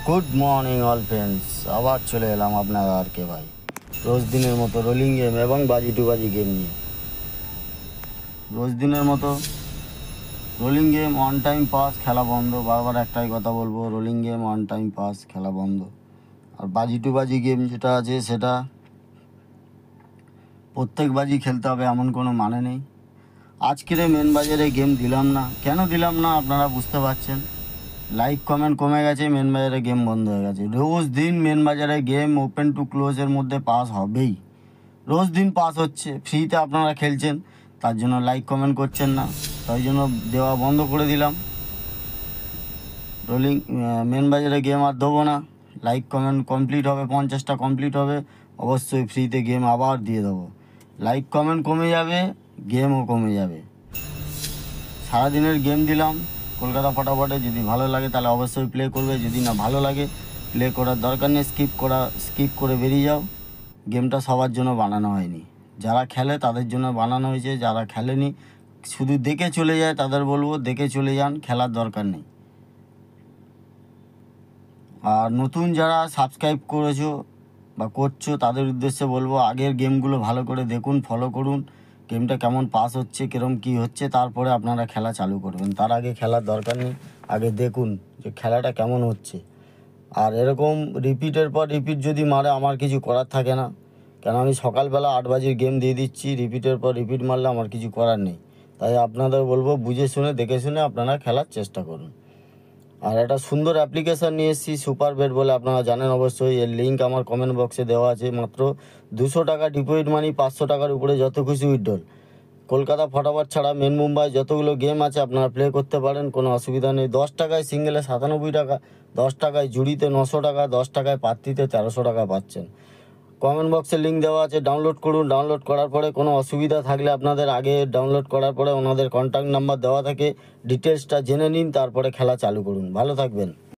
Good morning all friends, আবার চলে এলাম আপনার আর কে ভাই রোজ দিনের মতো রোলিং গেম এবং বাজি টু বাজি গেম নিয়ে। রোজ দিনের মতো rolling game on time pass খেলা বন্ধ, বারবার একটাই কথা বলবো, rolling game on time pass খেলা বন্ধ। আর বাজি টু বাজি গেম যেটা আছে সেটা প্রত্যেক বাজি খেলতে হবে এমন কোনো মানে নেই। আজকের মেন বাজারে গেম দিলাম না, কেন দিলাম না আপনারা বুঝতে পারছেন। লাইক কমেন্ট কমে গেছে, মেন বাজারে গেম বন্ধ হয়ে গেছে। রোজ দিন মেন বাজারে গেম ওপেন টু ক্লোজের মধ্যে পাস হবেই, রোজ দিন পাস হচ্ছে, ফ্রিতে আপনারা খেলছেন, তার জন্য লাইক কমেন্ট করছেন না, তাই জন্য দেওয়া বন্ধ করে দিলাম। রোলিং মেন বাজারে গেম আর দেবো না। লাইক কমেন্ট কমপ্লিট হবে, 50টা কমপ্লিট হবে, অবশ্যই ফ্রিতে গেম আবার দিয়ে দেবো। লাইক কমেন্ট কমে যাবে, গেমও কমে যাবে। সারাদিনের গেম দিলাম কলকাতা ফটাফটে, যদি ভালো লাগে তাহলে অবশ্যই প্লে করবে, যদি না ভালো লাগে প্লে করার দরকার নেই, স্কিপ করে বেরিয়ে যাও। গেমটা সবার জন্য বানানো হয়নি, যারা খেলে তাদের জন্য বানানো হয়েছে, যারা খেলেনি শুধু দেখে চলে যায় তাদের বলবো দেখে চলে যান, খেলার দরকার নেই। আর নতুন যারা সাবস্ক্রাইব করেছো বা করছো তাদের উদ্দেশ্যে বলবো আগের গেমগুলো ভালো করে দেখুন, ফলো করুন, গেমটা কেমন পাস হচ্ছে, কীরকম কী হচ্ছে, তারপরে আপনারা খেলা চালু করবেন। তার আগে খেলার দরকার নেই, আগে দেখুন যে খেলাটা কেমন হচ্ছে। আর এরকম রিপিটের পর রিপিট যদি মারে আমার কিছু করার থাকে না, কেন আমি সকালবেলা 8 বাজির গেম দিয়ে দিচ্ছি, রিপিটের পর রিপিট মারলে আমার কিছু করার নেই। তাই আপনাদের বলবো বুঝে শুনে দেখে শুনে আপনারা খেলার চেষ্টা করুন। আর একটা সুন্দর অ্যাপ্লিকেশান নিয়ে এসেছি সুপার বেট বলে, আপনারা জানেন অবশ্যই, এর লিঙ্ক আমার কমেন্ট বক্সে দেওয়া আছে। মাত্র 200 টাকা ডিপোজিট মানি, 500 টাকার উপরে যত খুশি উইথড্রল। কলকাতা ফটাফট ছাড়া মেন মুম্বাই যতগুলো গেম আছে আপনারা প্লে করতে পারেন, কোনো অসুবিধা নেই। 10 টাকায় সিঙ্গেলে 97 টাকা, 10 টাকায় জুড়িতে 900 টাকা, 10 টাকায় পাত্রিতে 1300 টাকা পাচ্ছেন। কমেন্ট বক্সে লিঙ্ক দেওয়া আছে, ডাউনলোড করুন। ডাউনলোড করার পরে কোনো অসুবিধা থাকলে আপনাদের আগে ডাউনলোড করার পরে ওনাদের কন্ট্যাক্ট নাম্বার দেওয়া থাকে, ডিটেলসটা জেনে নিন, তারপরে খেলা চালু করুন। ভালো থাকবেন।